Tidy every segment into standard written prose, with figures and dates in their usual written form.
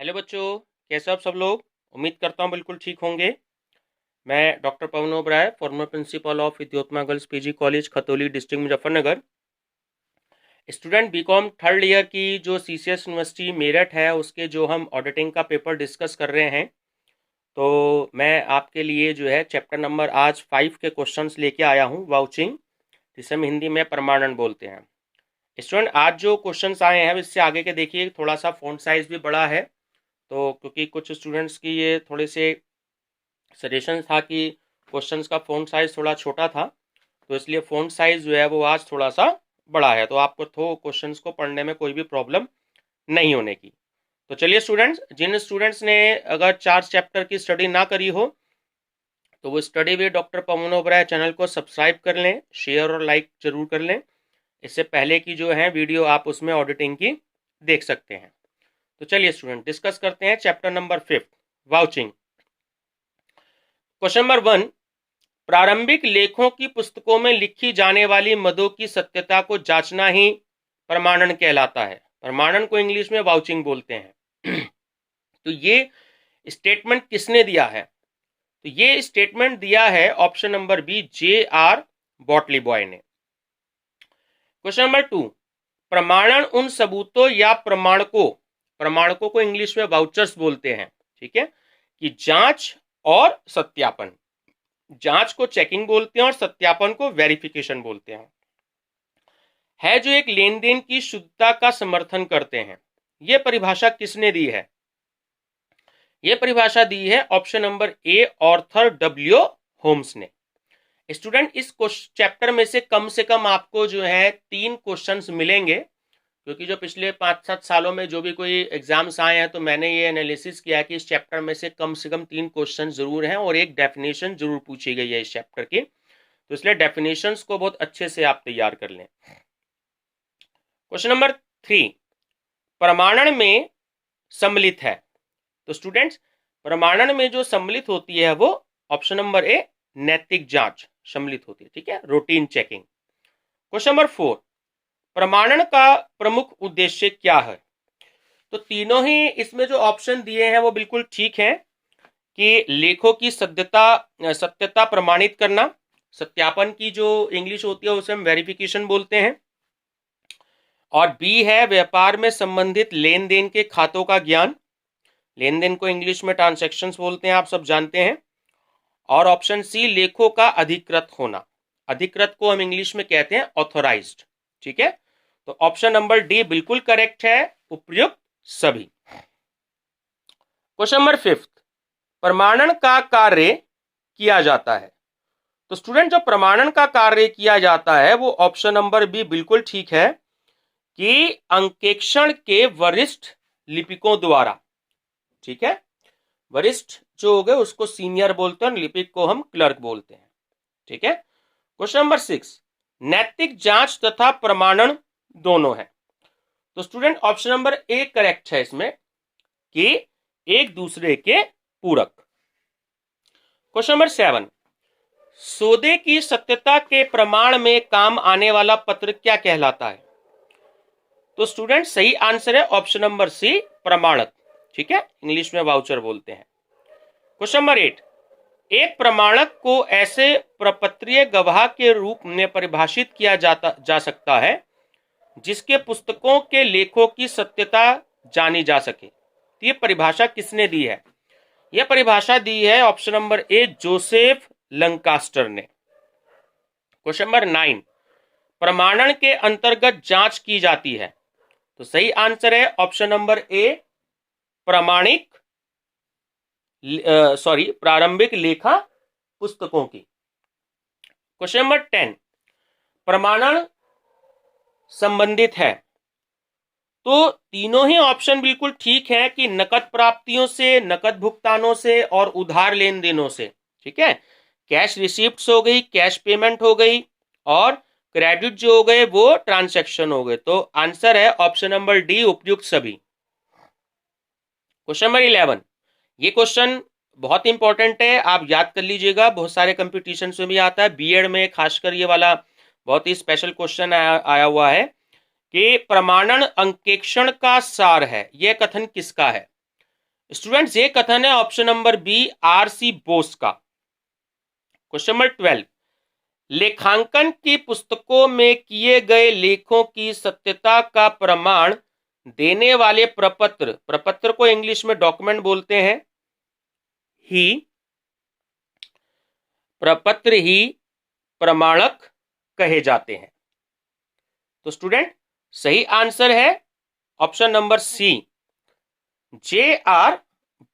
Hello बच्चों, कैसे हो आप सब लोग। उम्मीद करता हूँ बिल्कुल ठीक होंगे। मैं doctor Pavan Oberoi, former principal of Vidyottama girls PG college Khatauli, district Muzaffarnagar. Student BCom third year की जो सीसीएस यूनिवर्सिटी मेरठ है उसके जो हम ऑडिटिंग का पेपर डिस्कस कर रहे हैं, तो मैं आपके लिए जो है चैप्टर नंबर आज 5 के क्वेश्चंस लेके आया हूँ, वाउचिंग, जिसे हम हिंदी में प्रमाणन बोलते हैं। स्टूडेंट आज जो क्वेश्चंस आए हैं इससे आगे के देखिए, थोड़ा सा फॉन्ट साइज भी बड़ा है, तो क्योंकि कुछ स्टूडेंट्स की ये थोड़े से सजेशन था कि क्वेश्चंस का फ़ॉन्ट साइज थोड़ा छोटा था, तो इसलिए फ़ॉन्ट साइज जो है वो आज थोड़ा सा बड़ा है, तो आपको तो क्वेश्चंस को पढ़ने में कोई भी प्रॉब्लम नहीं होने की। तो चलिए स्टूडेंट्स, जिन स्टूडेंट्स ने अगर 4 चैप्टर की स्टडी ना करी हो तो वो स्टडी भी डॉक्टर पवन ओबराय चैनल को सब्सक्राइब कर लें, शेयर और लाइक जरूर कर लें। इससे पहले की जो है वीडियो आप उसमें ऑडिटिंग की देख सकते हैं। तो चलिए स्टूडेंट डिस्कस करते हैं chapter number 5, vouching. Question number 1, प्रारंभिक लेखों की पुस्तकों में लिखी जाने वाली मदों की सत्यता को जांचना ही प्रमाणन कहलाता है। प्रमाणन को इंग्लिश में वाउचिंग बोलते हैं। तो ये स्टेटमेंट किसने दिया है? तो ये स्टेटमेंट दिया है ऑप्शन नंबर बी, J.R. बॉटली बॉय ने। क्वेश्चन नंबर 2, प्रमाणन उन सबूतों या प्रमाणकों को इंग्लिश में वाउचर्स बोलते हैं, ठीक है, कि जांच और सत्यापन। जांच को चेकिंग बोलते हैं और सत्यापन को वेरिफिकेशन बोलते हैं, है जो एक लेन देन की शुद्धता का समर्थन करते हैं। यह परिभाषा किसने दी है? यह परिभाषा दी है option number A, Arthur W Holmes ने। स्टूडेंट इस चैप्टर में से कम आपको जो है 3 क्वेश्चंस मिलेंगे, क्योंकि जो पिछले 5-7 सालों में जो भी कोई एग्जाम्स आए हैं तो मैंने ये एनालिसिस किया कि इस चैप्टर में से कम 3 क्वेश्चन जरूर हैं और एक डेफिनेशन जरूर पूछी गई है इस चैप्टर की, तो इसलिए डेफिनेशंस को बहुत अच्छे से आप तैयार कर लें। क्वेश्चन नंबर 3, प्रमाणन में सम्मिलित है। तो स्टूडेंट्स, प्रमाणन में जो सम्मिलित होती है वो ऑप्शन नंबर ए, नैतिक जांच सम्मिलित होती है, ठीक है, रूटीन चेकिंग। क्वेश्चन नंबर 4, प्रमाणन का प्रमुख उद्देश्य क्या है? तो तीनों ही इसमें जो ऑप्शन दिए हैं वो बिल्कुल ठीक है, कि लेखों की सत्यता प्रमाणित करना, सत्यापन की जो इंग्लिश होती है उसे हम वेरिफिकेशन बोलते हैं, और बी है व्यापार में संबंधित लेन देन के खातों का ज्ञान, लेन देन को इंग्लिश में ट्रांजैक्शंस बोलते हैं, आप सब जानते हैं, और ऑप्शन सी, लेखों का अधिकृत होना। अधिकृत को हम इंग्लिश में कहते हैं ऑथोराइज्ड, ठीक है। तो ऑप्शन नंबर डी बिल्कुल करेक्ट है, उपयुक्त सभी। क्वेश्चन नंबर 5, प्रमाणन का कार्य किया जाता है। तो स्टूडेंट, जो प्रमाणन का कार्य किया जाता है वो ऑप्शन नंबर बी बिल्कुल ठीक है, कि अंकेक्षण के वरिष्ठ लिपिकों द्वारा, ठीक है। वरिष्ठ जो हो गए उसको सीनियर बोलते हैं और लिपिक को हम क्लर्क बोलते हैं, ठीक है। क्वेश्चन नंबर 6, नैतिक जांच तथा प्रमाणन दोनों है। तो student option number A correct है इसमें, कि एक दूसरे के पूरक। क्वेश्चन नंबर 7, सौदे की सत्यता के प्रमाण में काम आने वाला पत्र क्या कहलाता है? तो स्टूडेंट सही आंसर है ऑप्शन नंबर सी, प्रमाणक, ठीक है, इंग्लिश में वाउचर बोलते हैं। क्वेश्चन नंबर 8, एक प्रमाणक को ऐसे प्रपत्रीय गवाह के रूप में परिभाषित किया जा सकता है जिसके पुस्तकों के लेखों की सत्यता जानी जा सके। तो ये परिभाषा किसने दी है? यह परिभाषा दी है ऑप्शन नंबर ए, जोसेफ लंकास्टर ने। क्वेश्चन नंबर 9, प्रमाणन के अंतर्गत जांच की जाती है। तो सही आंसर है ऑप्शन नंबर ए, प्रारंभिक लेखा पुस्तकों की। क्वेश्चन नंबर 10, प्रमाणन संबंधित है। तो तीनों ही ऑप्शन बिल्कुल ठीक है, कि नकद प्राप्तियों से, नकद भुगतानों से और उधार लेन देनों से, ठीक है। कैश रिसीप्ट्स हो गई, कैश पेमेंट हो गई, और क्रेडिट जो हो गए वो ट्रांसैक्शन हो गए। तो आंसर है ऑप्शन नंबर डी, उपयुक्त सभी। क्वेश्चन नंबर 11, ये क्वेश्चन बहुत इंपॉर्टेंट है, आप याद कर लीजिएगा, बहुत सारे कंपटीशन में भी आता है, बीएड में खासकर ये वाला बहुत ही स्पेशल क्वेश्चन आया हुआ है, कि प्रमाणन अंकेक्षण का सार है, यह कथन किसका है? स्टूडेंट्स ये कथन है ऑप्शन नंबर बी आर.सी. बोस का। क्वेश्चन नंबर 12, लेखांकन की पुस्तकों में किए गए लेखों की सत्यता का प्रमाण देने वाले प्रपत्र, प्रपत्र को इंग्लिश में डॉक्यूमेंट बोलते हैं, ही प्रपत्र ही प्रमाणक कहे जाते हैं। तो स्टूडेंट सही आंसर है ऑप्शन नंबर सी, J.R.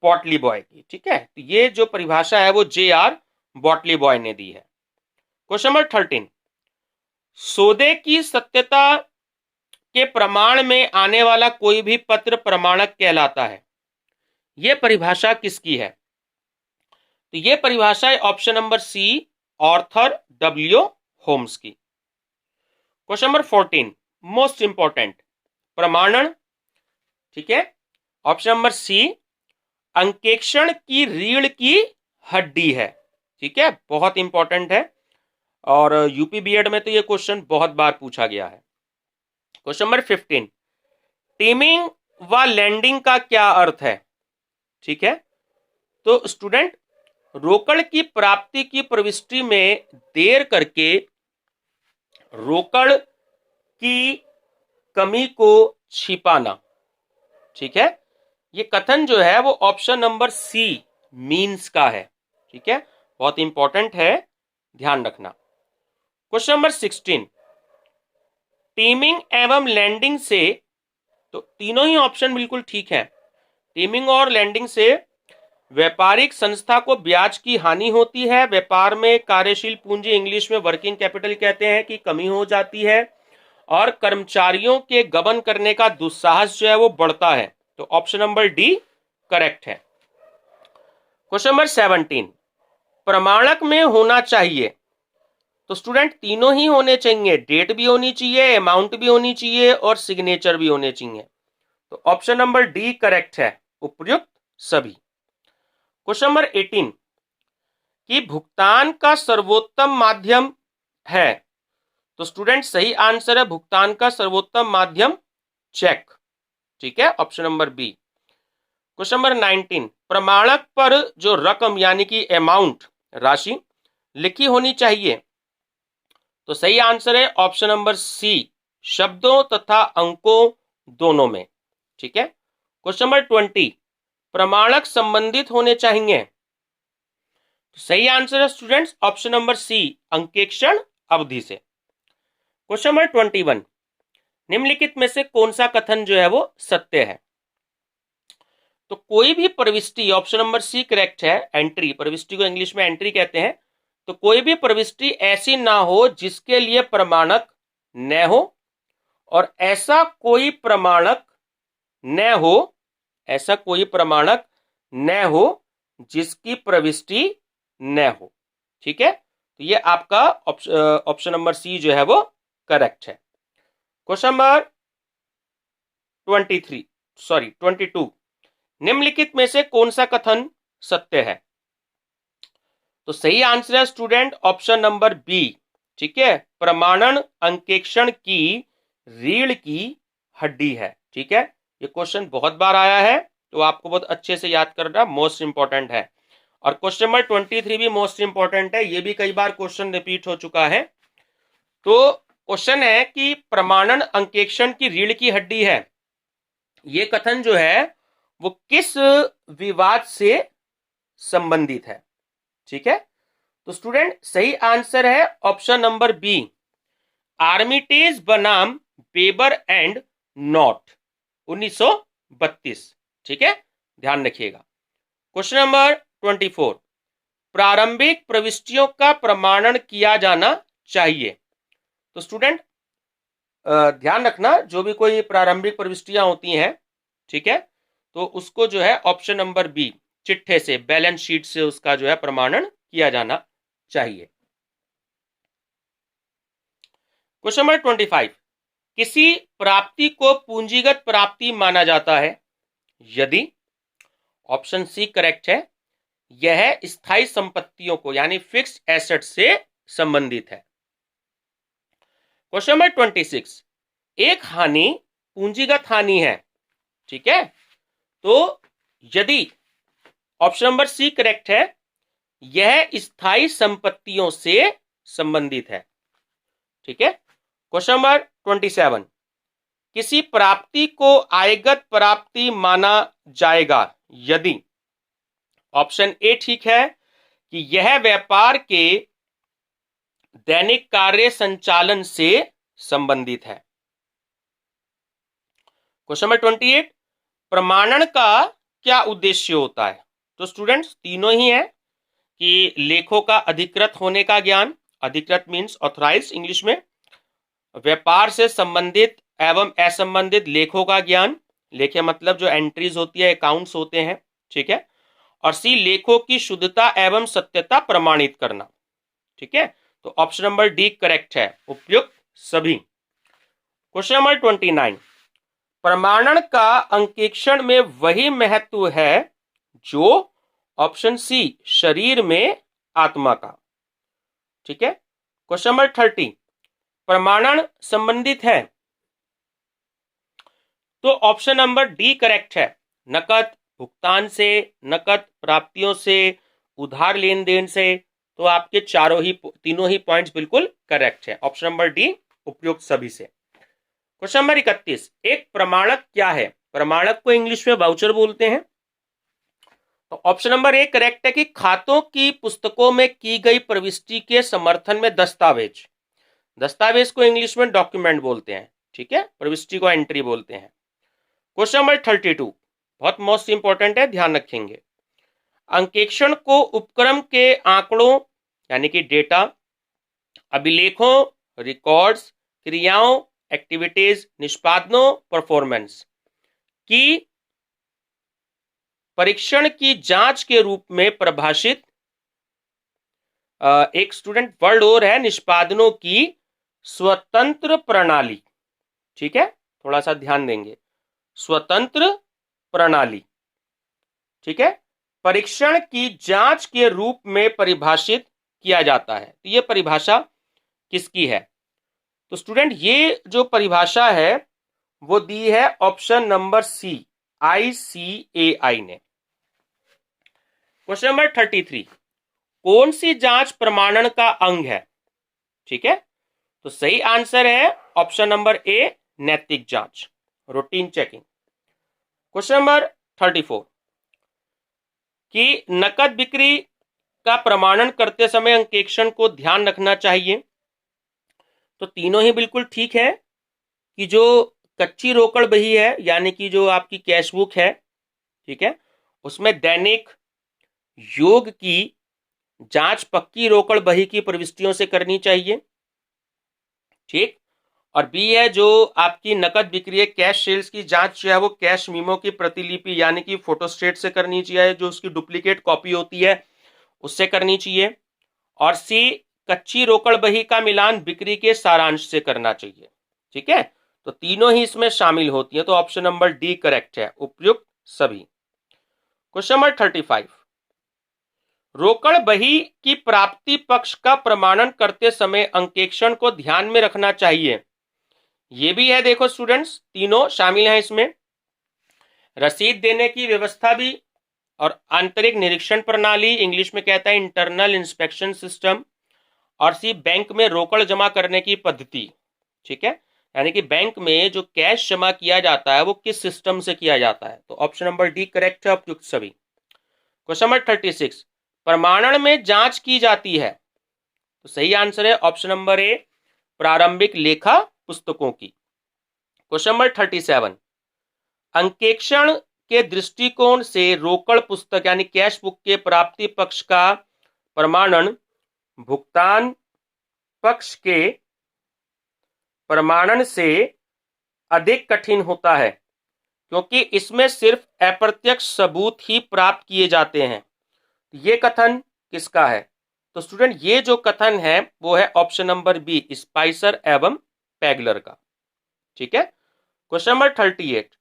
बॉटली बॉय की। ठीक है, तो ये जो परिभाषा है वो J.R. बॉटली बॉय ने दी है। क्वेश्चन नंबर 13, सौदे की सत्यता के प्रमाण में आने वाला कोई भी पत्र प्रमाणक कहलाता है। यह परिभाषा किसकी है? तो यह परिभाषा है option number C, Arthur W. Holmes की। क्वेश्चन नंबर 14, मोस्ट इंपॉर्टेंट, प्रमाणन। ठीक है, ऑप्शन नंबर सी, अंकेक्षण की रीढ़ की हड्डी है। ठीक है, बहुत इंपॉर्टेंट है और यूपी बीएड में तो ये क्वेश्चन बहुत बार पूछा गया है। क्वेश्चन नंबर 15, टीमिंग व लैंडिंग का क्या अर्थ है? ठीक है, तो स्टूडेंट रोकड़ की प्राप्ति की प्रविष्टि में देर करके रोकड़ की कमी को छिपाना। ठीक है, ये कथन जो है वो ऑप्शन नंबर सी, मीन्स का है। ठीक है, बहुत इंपॉर्टेंट है, ध्यान रखना। क्वेश्चन नंबर 16, टीमिंग एवं लैंडिंग से, तो तीनों ही ऑप्शन बिल्कुल ठीक है। टीमिंग और लैंडिंग से व्यापारिक संस्था को ब्याज की हानि होती है, व्यापार में कार्यशील पूंजी, इंग्लिश में वर्किंग कैपिटल कहते हैं, की कमी हो जाती है और कर्मचारियों के गबन करने का दुस्साहस जो है वो बढ़ता है। तो ऑप्शन नंबर डी करेक्ट है। क्वेश्चन नंबर 17, प्रमाणक में होना चाहिए, तो स्टूडेंट तीनों ही होने चाहिए, डेट भी होनी चाहिए, अमाउंट भी होनी चाहिए और सिग्नेचर भी होने चाहिए। तो ऑप्शन नंबर डी करेक्ट है, उपयुक्त सभी। क्वेश्चन नंबर 18, कि भुगतान का सर्वोत्तम माध्यम है, तो स्टूडेंट सही आंसर है भुगतान का सर्वोत्तम माध्यम चेक। ठीक है, option number B. Question number 19, प्रमाणक पर जो रकम यानी कि अमाउंट, राशि लिखी होनी चाहिए, तो सही आंसर है ऑप्शन नंबर सी, शब्दों तथा अंकों दोनों में। ठीक है, क्वेश्चन नंबर 20, प्रमाणक संबंधित होने चाहिए, तो सही आंसर है स्टूडेंट्स ऑप्शन नंबर सी, अंकेक्षण अवधि से। क्वेश्चन नंबर 21, निम्नलिखित में से कौन सा कथन जो है वो सत्य है? तो कोई भी प्रविष्टि, ऑप्शन नंबर सी करेक्ट है, एंट्री, प्रविष्टि को इंग्लिश में एंट्री कहते हैं, तो कोई भी प्रविष्टि ऐसी ना हो जिसके लिए प्रमाणक न हो, और ऐसा कोई प्रमाणक न हो, ऐसा कोई प्रमाणक न हो जिसकी प्रविष्टि न हो। ठीक है, तो ये आपका ऑप्शन नंबर सी जो है वो करेक्ट है। क्वेश्चन नंबर 22, निम्नलिखित में से कौन सा कथन सत्य है? तो सही आंसर है स्टूडेंट ऑप्शन नंबर बी। ठीक है, प्रमाणन अंकेक्षण की रीढ़ की हड्डी है। ठीक है, ये क्वेश्चन बहुत बार आया है, तो आपको बहुत अच्छे से याद करना, मोस्ट इंपॉर्टेंट है। और क्वेश्चन नंबर 23 भी मोस्ट इंपॉर्टेंट है, ये भी कई बार क्वेश्चन रिपीट हो चुका है। तो क्वेश्चन है कि प्रमाणन अंकेक्षण की रीढ़ की हड्डी है, ये कथन जो है वो किस विवाद से संबंधित है? ठीक है, तो स्टूडेंट सही आंसर है ऑप्शन नंबर बी, आर्मिटेज बनाम वेबर एंड नॉट, 1932। ठीक है, ध्यान रखिएगा। क्वेश्चन नंबर 24, प्रारंभिक प्रविष्टियों का प्रमाणन किया जाना चाहिए, तो स्टूडेंट ध्यान रखना, जो भी कोई प्रारंभिक प्रविष्टियां होती हैं, ठीक है, तो उसको जो है ऑप्शन नंबर बी, चिट्ठे से, बैलेंस शीट से उसका जो है प्रमाणन किया जाना चाहिए। क्वेश्चन नंबर 25, किसी प्राप्ति को पूंजीगत प्राप्ति माना जाता है यदि, ऑप्शन सी करेक्ट है, यह स्थायी संपत्तियों को यानी फिक्स्ड एसेट से संबंधित है। क्वेश्चन नंबर 26, एक हानि पूंजीगत हानि है। ठीक है, तो यदि ऑप्शन नंबर सी करेक्ट है, यह स्थायी संपत्तियों से संबंधित है। ठीक है। क्वेश्चन नंबर 27, किसी प्राप्ति को आयगत प्राप्ति माना जाएगा यदि ऑप्शन ए ठीक है कि यह व्यापार के दैनिक कार्य संचालन से संबंधित है। क्वेश्चन नंबर 28, प्रमाणन का क्या उद्देश्य होता है? तो स्टूडेंट्स तीनों ही है कि लेखों का अधिकृत होने का ज्ञान, अधिकृत मीन्स ऑथराइज्ड इंग्लिश में, व्यापार से संबंधित एवं असंबंधित लेखों का ज्ञान, लेखे मतलब जो एंट्रीज होती है, अकाउंट्स होते हैं। ठीक है। और सी लेखों की शुद्धता एवं सत्यता प्रमाणित करना। ठीक है। तो ऑप्शन नंबर डी करेक्ट है, उपयुक्त सभी। क्वेश्चन नंबर 29, प्रमाणन का अंकेक्षण में वही महत्व है जो ऑप्शन सी शरीर में आत्मा का। ठीक है। क्वेश्चन नंबर 30, प्रमाणन संबंधित है, तो ऑप्शन नंबर डी करेक्ट है। नकद भुगतान से, नकद प्राप्तियों से, उधार लेन देन से, तो आपके तीनों ही पॉइंट्स बिल्कुल करेक्ट है। ऑप्शन नंबर डी उपयुक्त सभी से। क्वेश्चन नंबर 31, एक प्रमाणक क्या है? प्रमाणक को इंग्लिश में वाउचर बोलते हैं। तो ऑप्शन नंबर ए करेक्ट है कि खातों की पुस्तकों में की गई प्रविष्टि के समर्थन में दस्तावेज, दस्तावेज को इंग्लिश में डॉक्यूमेंट बोलते हैं। ठीक है। प्रविष्टि को एंट्री बोलते हैं। क्वेश्चन नंबर 32 बहुत मोस्ट इंपॉर्टेंट है, ध्यान रखेंगे। अंकेक्षण को उपक्रम के आंकड़ों यानी कि डेटा, अभिलेखों, रिकॉर्ड्स, क्रियाओं, एक्टिविटीज, निष्पादनों, परफॉर्मेंस की परीक्षण की जांच के रूप में परिभाषित, एक स्टूडेंट वर्ड और है, निष्पादनों की स्वतंत्र प्रणाली। ठीक है, थोड़ा सा ध्यान देंगे, स्वतंत्र प्रणाली। ठीक है। परीक्षण की जांच के रूप में परिभाषित किया जाता है। तो यह परिभाषा किसकी है? तो स्टूडेंट ये जो परिभाषा है वो दी है ऑप्शन नंबर सी, ICAI ने। क्वेश्चन नंबर 33, कौन सी जांच प्रमाणन का अंग है? ठीक है। तो सही आंसर है ऑप्शन नंबर ए, नैतिक जांच, रूटीन चेकिंग। क्वेश्चन नंबर 34, कि नकद बिक्री का प्रमाणन करते समय अंकेक्षण को ध्यान रखना चाहिए। तो तीनों ही बिल्कुल ठीक है कि जो कच्ची रोकड़ बही है यानी कि जो आपकी कैश बुक है, ठीक है, उसमें दैनिक योग की जांच पक्की रोकड़ बही की प्रविष्टियों से करनी चाहिए। ठीक। और बी है जो आपकी नकद बिक्री है, कैश सेल्स की जांच जो है वो कैश मीमो की प्रतिलिपि यानी कि फोटोस्टेट से करनी चाहिए, जो उसकी डुप्लीकेट कॉपी होती है उससे करनी चाहिए। और सी, कच्ची रोकड़ बही का मिलान बिक्री के सारांश से करना चाहिए। ठीक है। तो तीनों ही इसमें शामिल होती है। तो ऑप्शन नंबर डी करेक्ट है, उपयुक्त सभी। क्वेश्चन नंबर 35, रोकड़ बही की प्राप्ति पक्ष का प्रमाणन करते समय अंकेक्षण को ध्यान में रखना चाहिए। ये भी है, देखो स्टूडेंट्स तीनों शामिल हैं इसमें। रसीद देने की व्यवस्था भी, और आंतरिक निरीक्षण प्रणाली, इंग्लिश में कहता है इंटरनल इंस्पेक्शन सिस्टम। और सी, बैंक में रोकड़ जमा करने की पद्धति। ठीक है, यानी कि बैंक में जो कैश जमा किया जाता है वो किस सिस्टम से किया जाता है। तो ऑप्शन नंबर डी करेक्ट है, उपयुक्त सभी। क्वेश्चन नंबर 36, प्रमाणन में जांच की जाती है। तो सही आंसर है ऑप्शन नंबर ए, प्रारंभिक लेखा पुस्तकों की। क्वेश्चन नंबर 37, अंकेक्षण के दृष्टिकोण से रोकड़ पुस्तक यानी कैश बुक के प्राप्ति पक्ष का प्रमाणन भुगतान पक्ष के प्रमाणन से अधिक कठिन होता है, क्योंकि इसमें सिर्फ अप्रत्यक्ष सबूत ही प्राप्त किए जाते हैं। ये कथन किसका है? तो स्टूडेंट ये जो कथन है वो है ऑप्शन नंबर बी, स्पाइसर एवं पैगलर का। ठीक है। क्वेश्चन नंबर 38,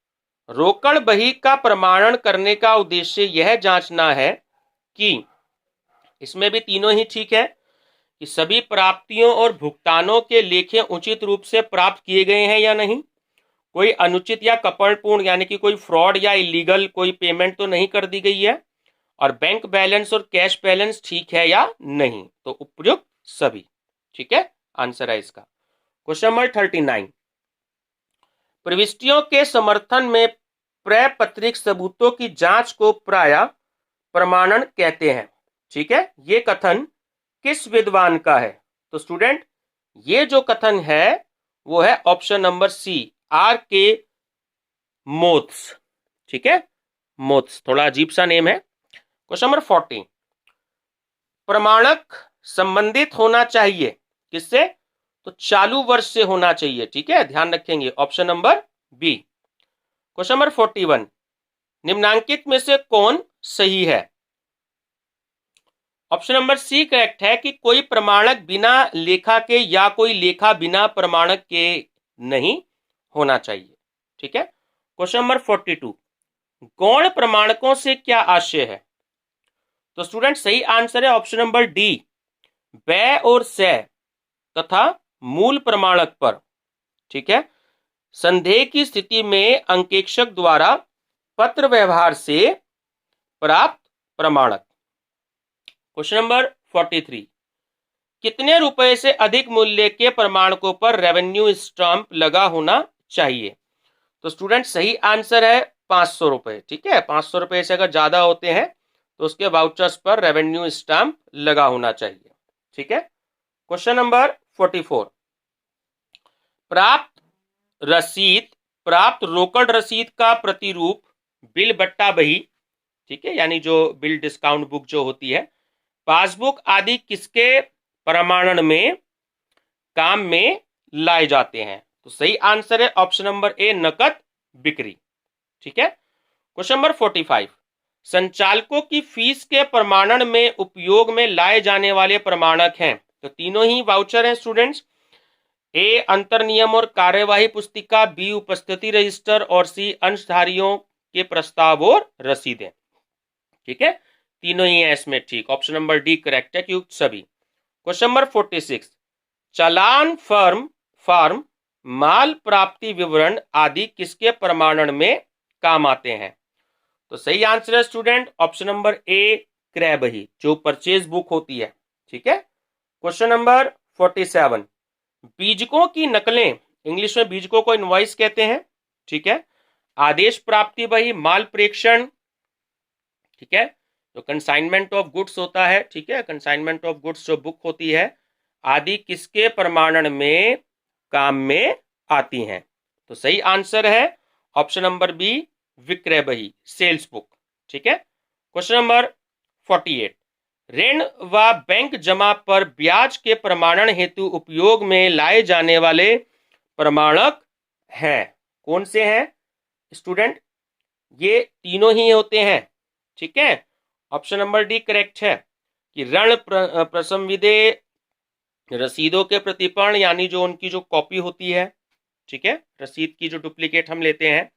रोकड़ बही का प्रमाणन करने का उद्देश्य यह जांचना है कि, इसमें भी तीनों ही ठीक है, कि सभी प्राप्तियों और भुगतानों के लेखे उचित रूप से प्राप्त किए गए हैं या नहीं, कोई अनुचित या कपटपूर्ण यानी कि कोई फ्रॉड या इलीगल कोई पेमेंट तो नहीं कर दी गई है, और बैंक बैलेंस और कैश बैलेंस ठीक है या नहीं, तो उपयुक्त सभी। ठीक है, आंसर है इसका। क्वेश्चन नंबर 39, प्रविष्टियों के समर्थन में प्रपत्रिक सबूतों की जांच को प्रायः प्रमाणन कहते हैं। ठीक है, ये कथन किस विद्वान का है? तो स्टूडेंट ये जो कथन है वो है ऑप्शन नंबर सी, आर के मोथ्स। ठीक है, मोथ्स थोड़ा अजीब सा नेम है। क्वेश्चन नंबर 40, प्रमाणक संबंधित होना चाहिए किससे? तो चालू वर्ष से होना चाहिए। ठीक है, ध्यान रखेंगे, option number B. Question number 41, निम्नांकित में से कौन सही है? ऑप्शन नंबर सी करेक्ट है कि कोई प्रमाणक बिना लेखा के या कोई लेखा बिना प्रमाणक के नहीं होना चाहिए। ठीक है, क्वेश्चन नंबर 42, गौण प्रमाणकों से क्या आशय है? तो स्टूडेंट सही आंसर है ऑप्शन नंबर डी, व्यय और से तथा मूल प्रमाणक पर। ठीक है, संदेह की स्थिति में अंकेक्षक द्वारा पत्र व्यवहार से प्राप्त प्रमाणक। क्वेश्चन नंबर 43, कितने रुपए से अधिक मूल्य के प्रमाणकों पर रेवेन्यू स्टाम्प लगा होना चाहिए? तो स्टूडेंट सही आंसर है 500 रुपए। ठीक है, 500 रुपए से अगर ज्यादा होते हैं तो उसके वाउचर्स पर रेवेन्यू स्टाम्प लगा होना चाहिए। ठीक है, क्वेश्चन नंबर 44, प्राप्त रसीद, प्राप्त रोकड़ रसीद का प्रतिरूप बिल बट्टा बही, ठीक है, यानी जो बिल डिस्काउंट बुक जो होती है, पासबुक आदि किसके प्रमाणन में काम में लाए जाते हैं? तो सही आंसर है ऑप्शन नंबर ए, नकद बिक्री। ठीक है, क्वेश्चन नंबर 45, संचालकों की फीस के प्रमाणन में उपयोग में लाए जाने वाले प्रमाणक हैं। तो तीनों ही वाउचर हैं स्टूडेंट्स, ए अंतर नियम और कार्यवाही पुस्तिका, बी उपस्थिति रजिस्टर, और सी अंशधारियों के प्रस्ताव और रसीदें। ठीक है, तीनों ही है इसमें ठीक, ऑप्शन नंबर डी करेक्ट है, क्योंकि सभी। क्वेश्चन नंबर 46, चालान फॉर्म माल प्राप्ति विवरण आदि किसके प्रमाणन में काम आते हैं? तो सही आंसर है स्टूडेंट ऑप्शन नंबर ए, क्रय बही, जो परचेज बुक होती है। ठीक है, क्वेश्चन नंबर 47, बीजकों की नकलें, इंग्लिश में बीजकों को इनवॉइस कहते हैं। ठीक है, आदेश प्राप्ति बही, माल प्रेषण, ठीक है, जो कंसाइनमेंट ऑफ गुड्स होता है, ठीक है, कंसाइनमेंट ऑफ गुड्स जो बुक होती है, आदि किसके प्रमाणन में काम में आती हैं? तो सही आंसर है ऑप्शन नंबर बी, विक्रय बही, सेल्स बुक। ठीक है, क्वेश्चन नंबर 48, ऋण व बैंक जमा पर ब्याज के प्रमाणन हेतु उपयोग में लाए जाने वाले प्रमाणक हैं, कौन से हैं स्टूडेंट? ये तीनों ही होते हैं। ठीक है, ऑप्शन नंबर डी करेक्ट है कि ऋण प्रसंविदे रसीदों के प्रतिपर्ण, यानी जो उनकी जो कॉपी होती है, ठीक है, रसीद की जो डुप्लीकेट हम लेते हैं,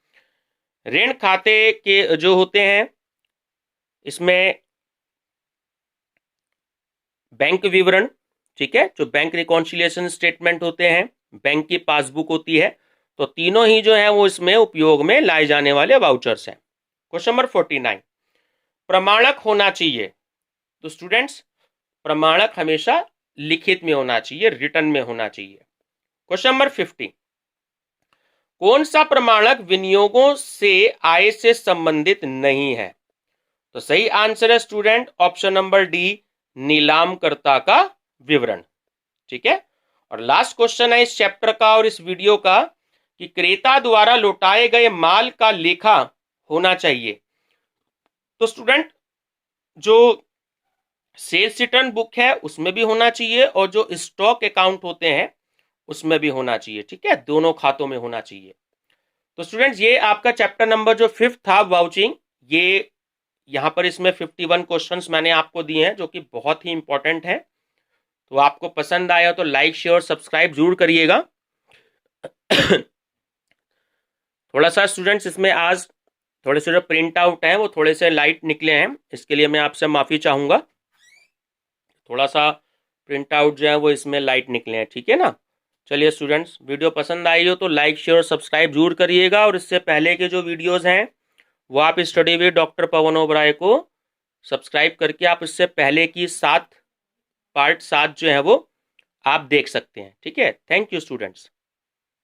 ऋण खाते के जो होते हैं, इसमें बैंक विवरण, ठीक है, जो बैंक रिकॉन्सिलिएशन स्टेटमेंट होते हैं, बैंक की पासबुक होती है, तो तीनों ही जो है वो इसमें उपयोग में लाए जाने वाले वाउचर्स हैं। क्वेश्चन नंबर 49, प्रमाणक होना चाहिए। तो स्टूडेंट्स प्रमाणक हमेशा लिखित में होना चाहिए, रिटर्न में होना चाहिए। क्वेश्चन नंबर 50, कौन सा प्रमाणक विनियोगों से आय से संबंधित नहीं है? तो सही आंसर है स्टूडेंट ऑप्शन नंबर डी, नीलामकर्ता का विवरण। ठीक है, और लास्ट क्वेश्चन है इस चैप्टर का और इस वीडियो का कि क्रेता द्वारा लौटाए गए माल का लेखा होना चाहिए। तो स्टूडेंट जो सेल्स रिटर्न बुक है उसमें भी होना चाहिए, और जो स्टॉक अकाउंट होते हैं उसमें भी होना चाहिए। ठीक है, दोनों खातों में होना चाहिए। तो स्टूडेंट्स ये आपका चैप्टर नंबर जो 5th था वाउचिंग, ये यहां पर इसमें 51 क्वेश्चंस मैंने आपको दिए हैं जो कि बहुत ही इंपॉर्टेंट है। तो आपको पसंद आया तो लाइक शेयर सब्सक्राइब जरूर करिएगा। थोड़ा सा स्टूडेंट्स इसमें आज थोड़े से जो प्रिंट आउट हैं वो थोड़े से लाइट निकले हैं, इसके लिए मैं आपसे माफ़ी चाहूँगा। थोड़ा सा प्रिंट आउट जो है वो इसमें लाइट निकले हैं, ठीक है ना। चलिए स्टूडेंट्स, वीडियो पसंद आई हो तो लाइक शेयर और सब्सक्राइब जरूर करिएगा, और इससे पहले के जो वीडियोस हैं वो आप study with doctor Pavan Oberoi को सब्सक्राइब करके आप इससे पहले की 7 पार्ट 7 जो है वो आप देख सकते हैं। ठीक है, थैंक यू स्टूडेंट्स।